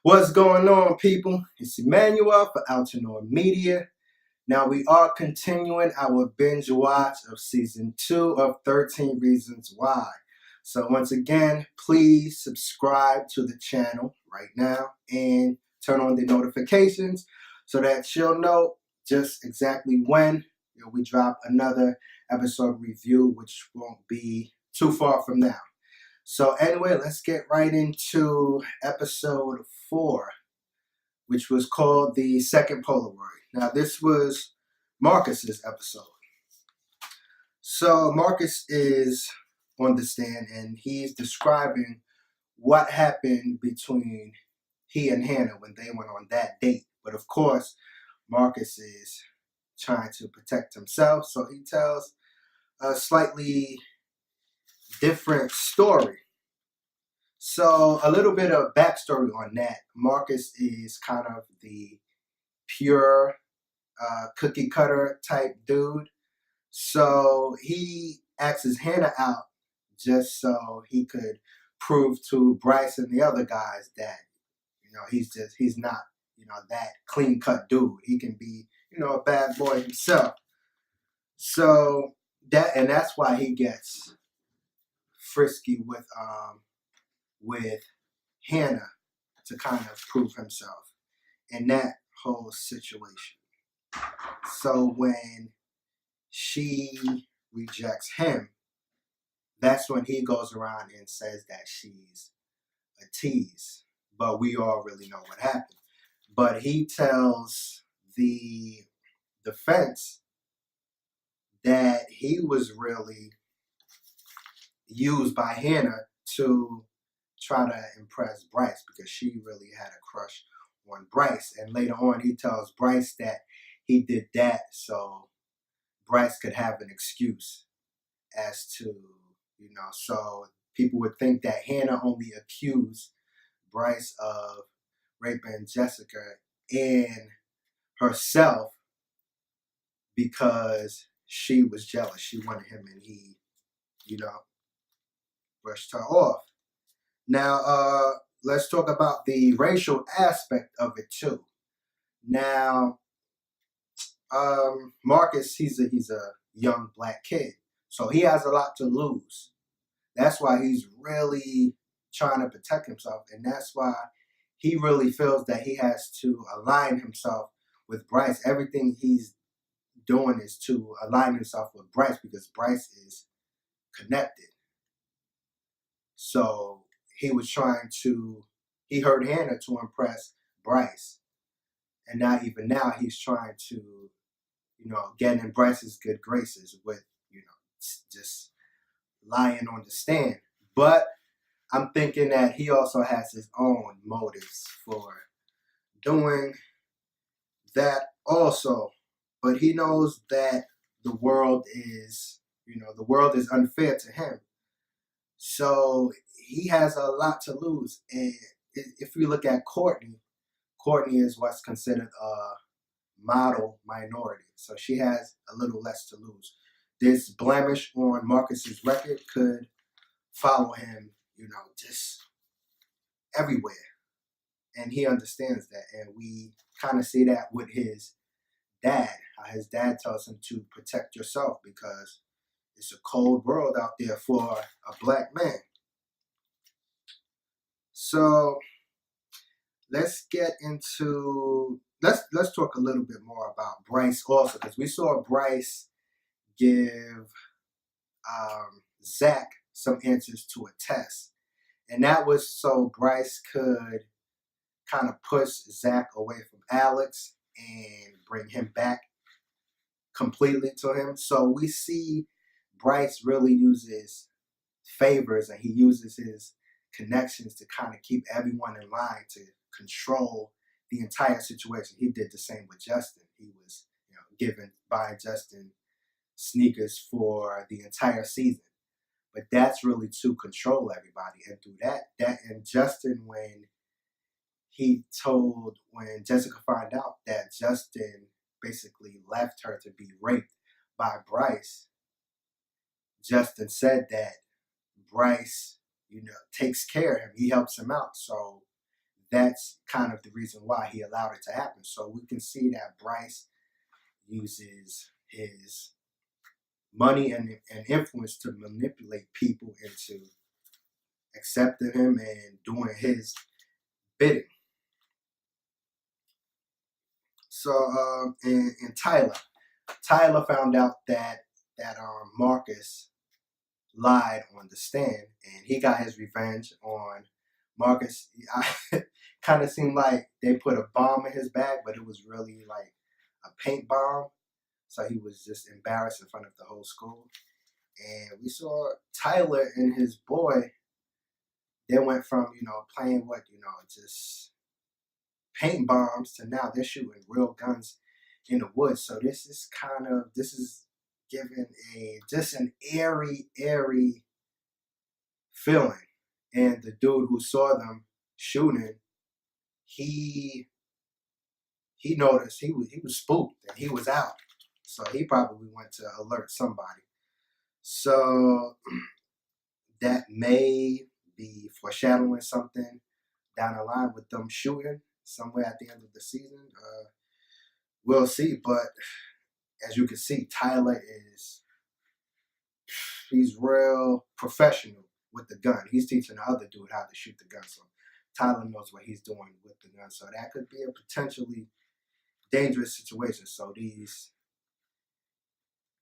What's going on, people? It's Emmanuel for Altenor Media. Now, we are continuing our binge watch of season 2 of 13 Reasons Why. So, once again, please subscribe to the channel right now and turn on the notifications so that you'll know just exactly when we drop another episode review, which won't be too far from now. So anyway, let's get right into episode 4, which was called the Second Polaroid. Now, this was Marcus's episode. So Marcus is on the stand and he's describing what happened between he and Hannah when they went on that date. But of course, Marcus is trying to protect himself, so he tells a slightly different story. So a little bit of backstory on that. Marcus is kind of the pure cookie cutter type dude. So he asks Hannah out just so he could prove to Bryce and the other guys that, he's not, that clean cut dude. He can be, a bad boy himself. So that's why he gets frisky with Hannah to kind of prove himself in that whole situation. So when she rejects him, that's when he goes around and says that she's a tease. But we all really know what happened. But he tells the defense that he was really used by Hannah to try to impress Bryce because she really had a crush on Bryce. And later on, he tells Bryce that he did that so Bryce could have an excuse as to, so people would think that Hannah only accused Bryce of raping Jessica and herself because she was jealous. She wanted him and he, brushed her off. Now, let's talk about the racial aspect of it too. Now, Marcus, he's a young black kid, so he has a lot to lose. That's why he's really trying to protect himself, and that's why he really feels that he has to align himself with Bryce. Everything he's doing is to align himself with Bryce because Bryce is connected. So he heard Hannah to impress Bryce. And now he's trying to, get in Bryce's good graces with, just lying on the stand. But I'm thinking that he also has his own motives for doing that also. But he knows that the world is unfair to him. So he has a lot to lose. And if you look at Courtney is what's considered a model minority. So she has a little less to lose. This blemish on Marcus's record could follow him, just everywhere. And he understands that. And we kind of see that with his dad. How his dad tells him to protect yourself because it's a cold world out there for a black man. So let's talk a little bit more about Bryce also, because we saw Bryce give Zach some answers to a test, and that was so Bryce could kind of push Zach away from Alex and bring him back completely to him. So we see Bryce really uses favors and he uses his connections to kind of keep everyone in line to control the entire situation. He did the same with Justin. He was, buying Justin sneakers for the entire season. But that's really to control everybody. And through and Justin, when Jessica found out that Justin basically left her to be raped by Bryce, Justin said that Bryce, takes care of him. He helps him out. So that's kind of the reason why he allowed it to happen. So we can see that Bryce uses his money and influence to manipulate people into accepting him and doing his bidding. So and Tyler found out that Marcus lied on the stand, and he got his revenge on Marcus. Kind of seemed like they put a bomb in his bag, but it was really like a paint bomb. So he was just embarrassed in front of the whole school. And we saw Tyler and his boy. They went from playing just paint bombs to now they're shooting real guns in the woods. So this is giving just an airy feeling. And the dude who saw them shooting, he noticed he was spooked and he was out. So he probably went to alert somebody. So that may be foreshadowing something down the line with them shooting somewhere at the end of the season. We'll see. But as you can see, Tyler he's real professional with the gun. He's teaching the other dude how to shoot the gun. So Tyler knows what he's doing with the gun. So that could be a potentially dangerous situation. So these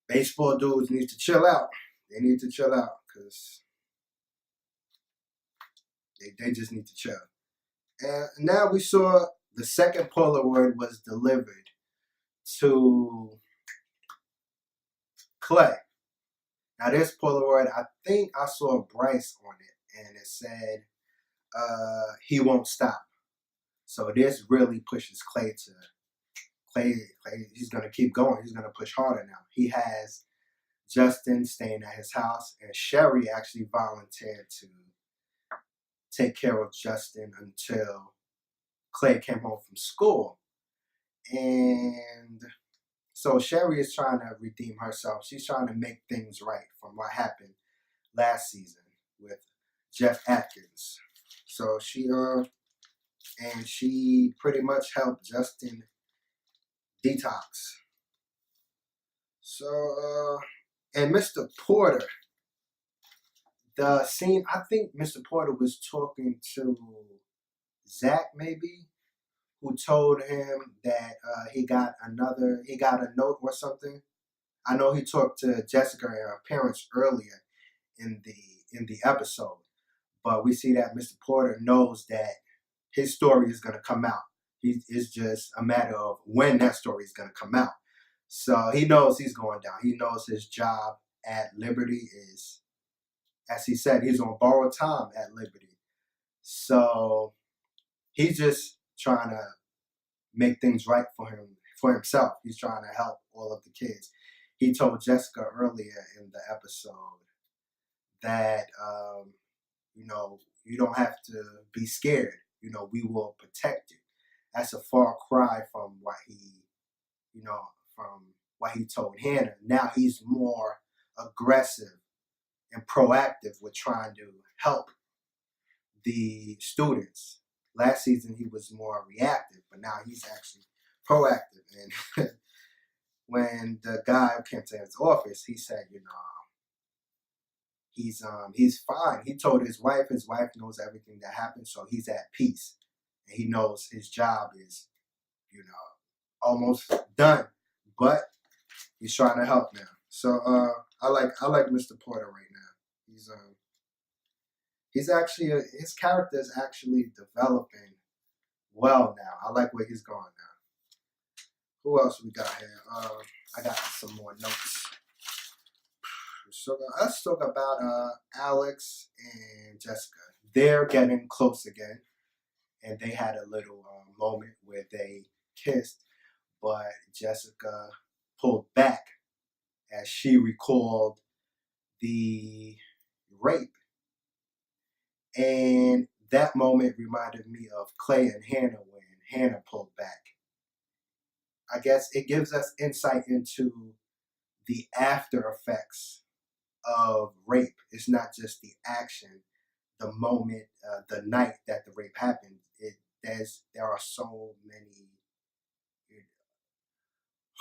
baseball dudes need to chill out. They need to chill out because they just need to chill. And now we saw the second Polaroid was delivered to Clay. Now this Polaroid, I think I saw Bryce on it, and it said he won't stop. So this really pushes Clay to Clay. He's gonna keep going. He's gonna push harder now. He has Justin staying at his house, and Sherry actually volunteered to take care of Justin until Clay came home from school. And so Sherry is trying to redeem herself. She's trying to make things right from what happened last season with Jeff Atkins. So she pretty much helped Justin detox. So and Mr. Porter, the scene, I think Mr. Porter was talking to Zach maybe, who told him that he got a note or something. I know he talked to Jessica and her parents earlier in the episode, but we see that Mr. Porter knows that his story is going to come out. It's just a matter of when that story is going to come out. So he knows he's going down. He knows his job at Liberty is, as he said, he's on borrowed time at Liberty. So he's just trying to make things right for himself. He's trying to help all of the kids. He told Jessica earlier in the episode that you don't have to be scared. We will protect you. That's a far cry from what he told Hannah. Now he's more aggressive and proactive with trying to help the students. Last season he was more reactive, but now he's actually proactive. And when the guy came to his office, he said, he's fine. He told his wife knows everything that happened, so he's at peace. And he knows his job is, almost done. But he's trying to help now. So I like Mr. Porter right now. He's actually his character is actually developing well now. I like where he's going now. Who else we got here? I got some more notes. So let's talk about Alex and Jessica. They're getting close again, and they had a little moment where they kissed, but Jessica pulled back as she recalled the rape. And that moment reminded me of Clay and Hannah when Hannah pulled back. I guess it gives us insight into the after effects of rape. It's not just the action, the moment, the night that the rape happened. there are so many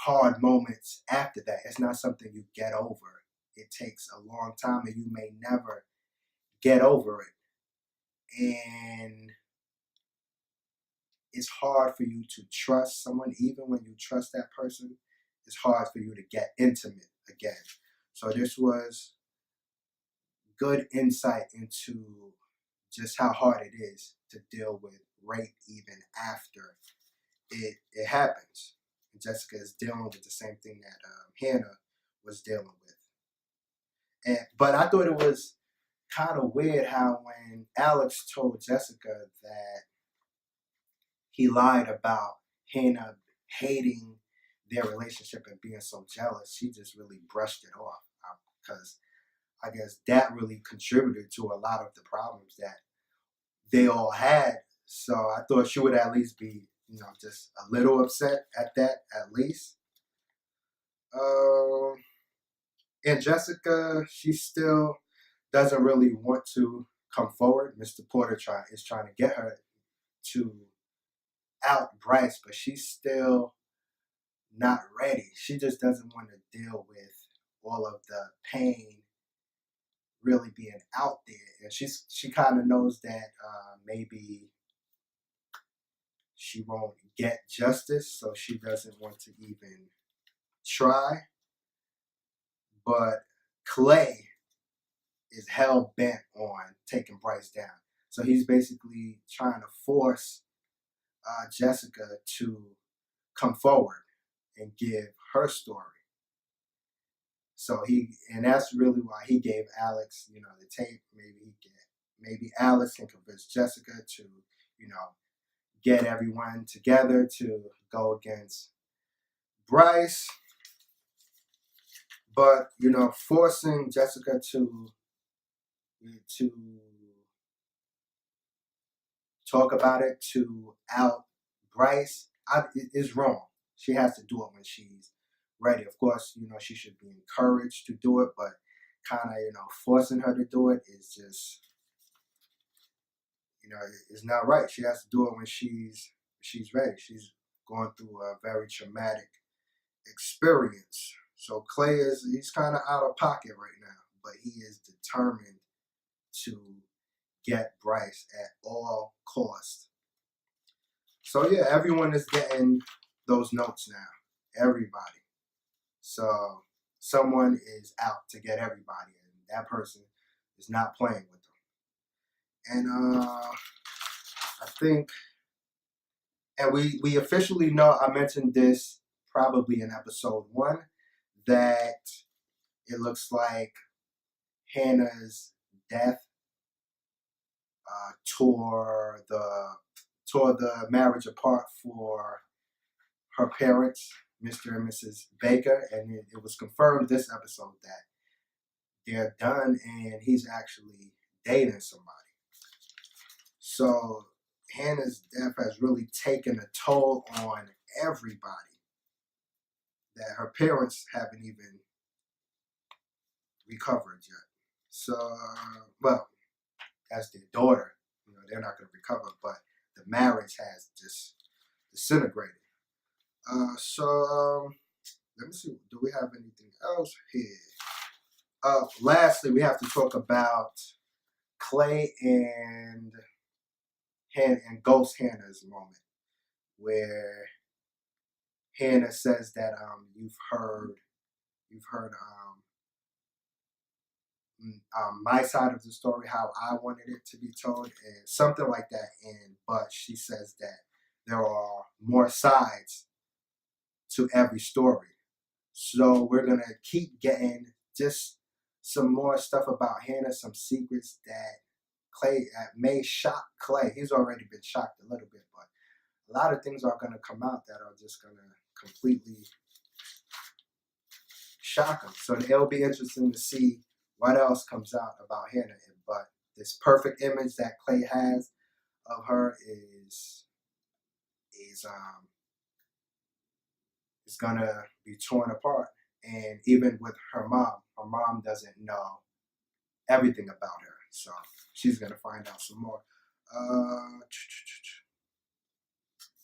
hard moments after that. It's not something you get over. It takes a long time, and you may never get over it. And it's hard for you to trust someone, even when you trust that person. It's hard for you to get intimate again. So this was good insight into just how hard it is to deal with rape even after it happens. And Jessica is dealing with the same thing that Hannah was dealing with. But I thought it was kind of weird how when Alex told Jessica that he lied about Hannah hating their relationship and being so jealous, she just really brushed it off, because I guess that really contributed to a lot of the problems that they all had. So I thought she would at least be, just a little upset at that, at least. And Jessica, she still doesn't really want to come forward. Mr. Porter is trying to get her to out Bryce, but she's still not ready. She just doesn't want to deal with all of the pain really being out there, and she kind of knows that maybe she won't get justice, so she doesn't want to even try. But Clay is hell bent on taking Bryce down, so he's basically trying to force Jessica to come forward and give her story. So and that's really why he gave Alex, the tape. Maybe Alex can convince Jessica to, get everyone together to go against Bryce. But, forcing Jessica to talk about it, to out Bryce, is wrong. She has to do it when she's ready. Of course, she should be encouraged to do it, but kind of, forcing her to do it is just, it's not right. She has to do it when she's ready. She's going through a very traumatic experience. So Clay he's kind of out of pocket right now, but he is determined to get Bryce at all costs. So yeah, everyone is getting those notes now. Everybody. So someone is out to get everybody, and that person is not playing with them. And I think, and we officially know, I mentioned this probably in episode 1, that it looks like Hannah's death tore the marriage apart for her parents, Mr. and Mrs. Baker, and it was confirmed this episode that they're done, and he's actually dating somebody. So Hannah's death has really taken a toll on everybody that her parents haven't even recovered yet. So, well, as their daughter, they're not going to recover, but the marriage has just disintegrated. So let me see. Do we have anything else here? Lastly, we have to talk about Clay and Ghost Hannah's moment, where Hannah says that you've heard my side of the story, how I wanted it to be told, and something like that. But she says that there are more sides to every story. So we're going to keep getting just some more stuff about Hannah, some secrets that Clay may shock Clay. He's already been shocked a little bit, but a lot of things are going to come out that are just going to completely shock him. So it'll be interesting to see what else comes out about Hannah. But this perfect image that Clay has of her is gonna be torn apart. And even with her mom doesn't know everything about her, so she's gonna find out some more.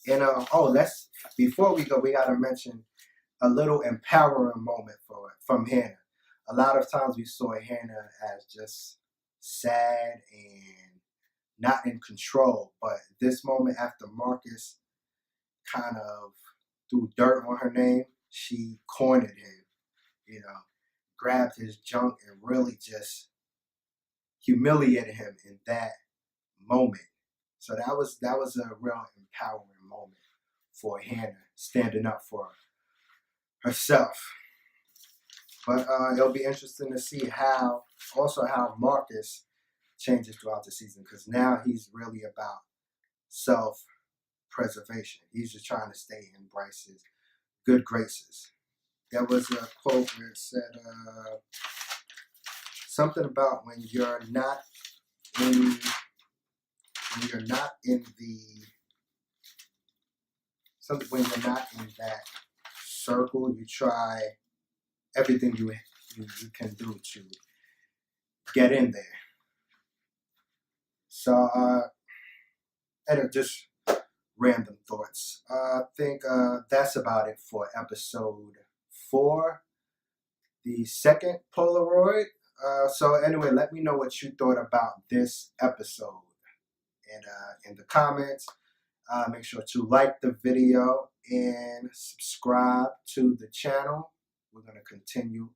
And before we go, we gotta mention a little empowering moment from Hannah. A lot of times we saw Hannah as just sad and not in control, but this moment after Marcus kind of threw dirt on her name, she cornered him, you know, grabbed his junk and really just humiliated him in that moment. So that was a real empowering moment for Hannah, standing up for herself. But it'll be interesting to see how Marcus changes throughout the season, because now he's really about self-preservation. He's just trying to stay in Bryce's good graces. There was a quote where it said something about when you're not in that circle, you try everything you can do to get in there. So and just random thoughts. I think that's about it for episode 4, the second Polaroid. So anyway, let me know what you thought about this episode, and in the comments. Make sure to like the video and subscribe to the channel. We're going to continue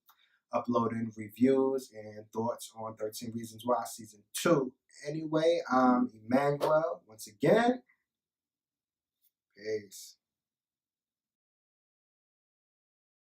uploading reviews and thoughts on 13 Reasons Why Season 2. Anyway, I'm Emmanuel. Once again, peace.